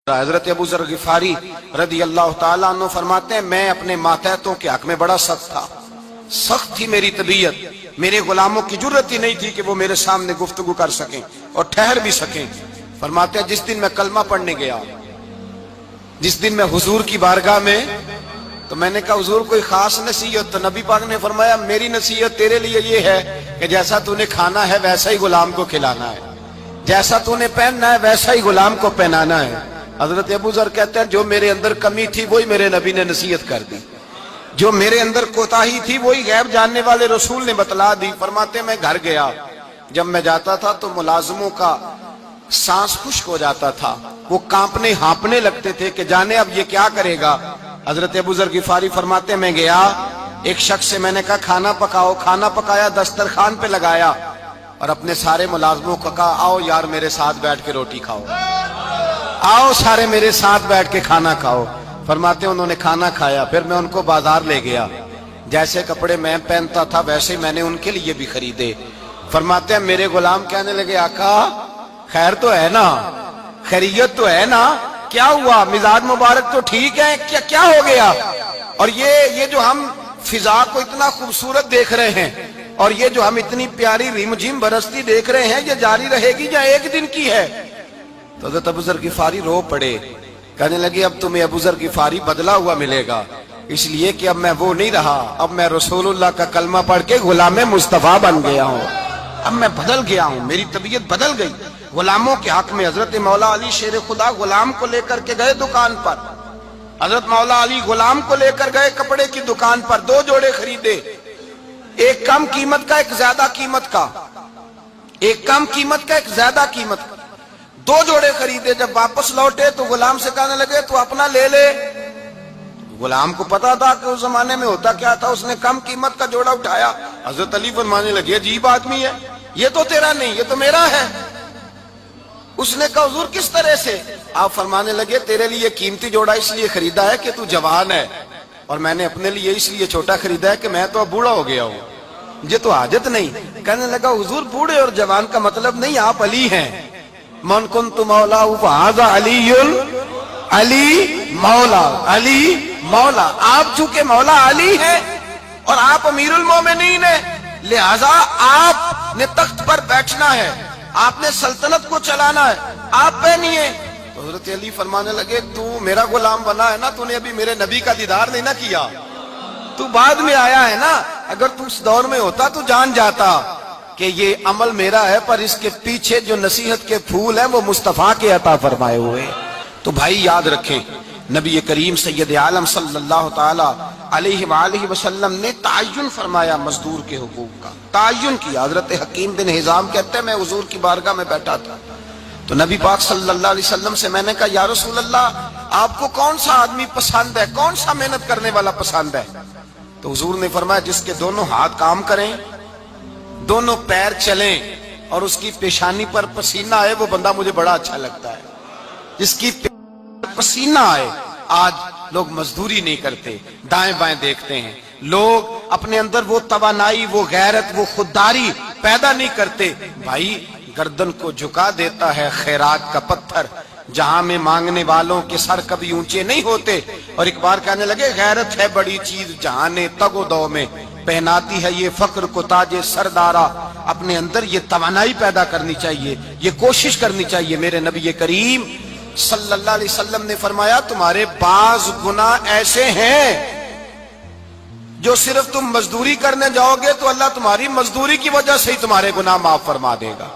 حضرت ابو ذر غفاری رضی اللہ تعالیٰ عنہ فرماتے ہیں میں اپنے ماتحتوں کے حق میں بڑا سخت تھا، سخت تھی میری طبیعت، میرے غلاموں کی جرت ہی نہیں تھی کہ وہ میرے سامنے گفتگو کر سکیں اور ٹھہر بھی سکیں۔ فرماتے ہیں جس دن میں کلمہ پڑھنے گیا، جس دن میں حضور کی بارگاہ میں، تو میں نے کہا حضور کوئی خاص نصیحت؟ تو نبی پاک نے فرمایا میری نصیحت تیرے لیے یہ ہے کہ جیسا تو نے کھانا ہے ویسا ہی غلام کو کھلانا ہے، جیسا تو نے پہننا ہے ویسا ہی غلام کو پہنانا ہے۔ حضرت ابو ذر کہتے ہیں جو میرے اندر کمی تھی وہی میرے نبی نے نصیحت کر دی، جو میرے اندر کوتاہی تھی وہی غیب جاننے والے رسول نے بتلا دی۔ فرماتے ہیں میں گھر گیا، جب میں جاتا تھا تو ملازموں کا سانس خشک ہو جاتا تھا، وہ کانپنے ہانپنے لگتے تھے کہ جانے اب یہ کیا کرے گا۔ حضرت ابو ذر غفاری فرماتے ہیں میں گیا، ایک شخص سے میں نے کہا کھانا پکاؤ، کھانا پکایا، دسترخوان پہ لگایا اور اپنے سارے ملازموں کو کہا آؤ یار میرے ساتھ بیٹھ کے روٹی کھاؤ، آؤ سارے میرے ساتھ بیٹھ کے کھانا کھاؤ۔ فرماتے ہیں انہوں نے کھانا کھایا، پھر میں ان کو بازار لے گیا، جیسے کپڑے میں پہنتا تھا ویسے ہی میں نے ان کے لیے بھی خریدے۔ فرماتے ہیں میرے غلام کہنے لگے آقا خیر تو ہے نا، خیریت تو ہے نا، کیا ہوا، مزاج مبارک تو ٹھیک ہے، کیا ہو گیا؟ اور یہ جو ہم فضا کو اتنا خوبصورت دیکھ رہے ہیں اور یہ جو ہم اتنی پیاری ریم جھیم برستی دیکھ رہے ہیں، یہ جاری رہے گی یا ایک دن کی ہے؟ تو حضرت ابو ذر غفاری رو پڑے، کہنے لگے اب تمہیں ابو ذر غفاری بدلا ہوا ملے گا، اس لیے کہ اب میں وہ نہیں رہا، اب میں رسول اللہ کا کلمہ پڑھ کے غلام مصطفیٰ بن گیا ہوں، اب میں بدل گیا ہوں، میری طبیعت بدل گئی۔ غلاموں کے حق میں حضرت مولا علی شیر خدا غلام کو لے کر کے گئے دکان پر، حضرت مولا علی غلام کو لے کر گئے کپڑے کی دکان پر، دو جوڑے خریدے، ایک کم قیمت کا ایک زیادہ قیمت کا، ایک کم قیمت کا ایک زیادہ قیمت کا، دو جوڑے خریدے۔ جب واپس لوٹے تو غلام سے کہنے لگے تو اپنا لے لے۔ غلام کو پتا تھا کہ اس زمانے میں ہوتا کیا تھا، اس نے کم قیمت کا جوڑا اٹھایا۔ حضرت علی فرمانے لگے عجیب آدمی ہے، یہ تو تیرا نہیں، یہ تو میرا ہے۔ اس نے کہا حضور کس طرح سے؟ آپ فرمانے لگے تیرے لیے قیمتی جوڑا اس لیے خریدا ہے کہ تو جوان ہے، اور میں نے اپنے لیے اس لیے چھوٹا خریدا ہے کہ میں تو اب بوڑھا ہو گیا ہوں، مجھے تو حاجت نہیں۔ کہنے لگا حضور بوڑھے اور جوان کا مطلب نہیں، آپ علی ہیں، من کنت مولا فہذا علی علی مولا، علی مولا، آپ چونکہ مولا علی ہیں اور آپ امیر المومنین ہیں، لہذا آپ نے تخت پر بیٹھنا ہے، آپ نے سلطنت کو چلانا ہے، آپ پہ نہیں ہے۔ تو حضرت علی فرمانے لگے تو میرا غلام بنا ہے نا، تو نے ابھی میرے نبی کا دیدار نہیں نہ کیا، تو بعد میں آیا ہے نا، اگر تو اس دور میں ہوتا تو جان جاتا کہ یہ عمل میرا ہے، پر اس کے پیچھے جو نصیحت کے پھول ہیں وہ مصطفیٰ کے عطا فرمائے ہوئے۔ تو بھائی یاد رکھیں نبی کریم سید عالم صلی اللہ تعالی علیہ وآلہ وسلم نے تعین فرمایا مزدور کے حقوق کا، تعین کیا۔ حضرت حکیم بن حزام کہتے ہیں میں حضور کی بارگاہ میں بیٹھا تھا تو نبی پاک صلی اللہ علیہ وسلم سے میں نے کہا یا رسول اللہ آپ کو کون سا آدمی پسند ہے، کون سا محنت کرنے والا پسند ہے؟ تو حضور نے فرمایا جس کے دونوں ہاتھ کام کریں، دونوں پیر چلیں اور اس کی پیشانی پر پسینہ آئے، وہ بندہ مجھے بڑا اچھا لگتا ہے۔ جس کی پسینہ آئے، آج لوگ مزدوری نہیں کرتے، دائیں بائیں دیکھتے ہیں، لوگ اپنے اندر وہ توانائی، وہ غیرت، وہ خودداری پیدا نہیں کرتے۔ بھائی گردن کو جھکا دیتا ہے خیرات کا پتھر، جہاں میں مانگنے والوں کے سر کبھی اونچے نہیں ہوتے۔ اور ایک بار کہنے لگے غیرت ہے بڑی چیز جہاں نے تگ و دو میں، پہناتی ہے یہ فقر کو تاج سردارا۔ اپنے اندر یہ توانائی پیدا کرنی چاہیے، یہ کوشش کرنی چاہیے۔ میرے نبی کریم صلی اللہ علیہ وسلم نے فرمایا تمہارے بعض گناہ ایسے ہیں جو صرف تم مزدوری کرنے جاؤ گے تو اللہ تمہاری مزدوری کی وجہ سے ہی تمہارے گناہ معاف فرما دے گا۔